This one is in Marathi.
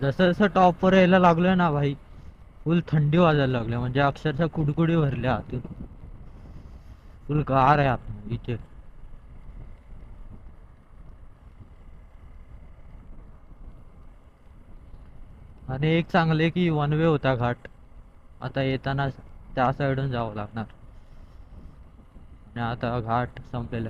जसं जसं टॉपवर यायला लागलोय ना भाई, फुल थंडी वाजायला लागली, म्हणजे अक्षरशः कुडकुडी भरल्या आतून. फुल गार आहे आत इथे. आणि एक चांगले की वन वे होता घाट. आता येताना त्या साईडून जावं लागणार. आणि आता घाट संपलेला.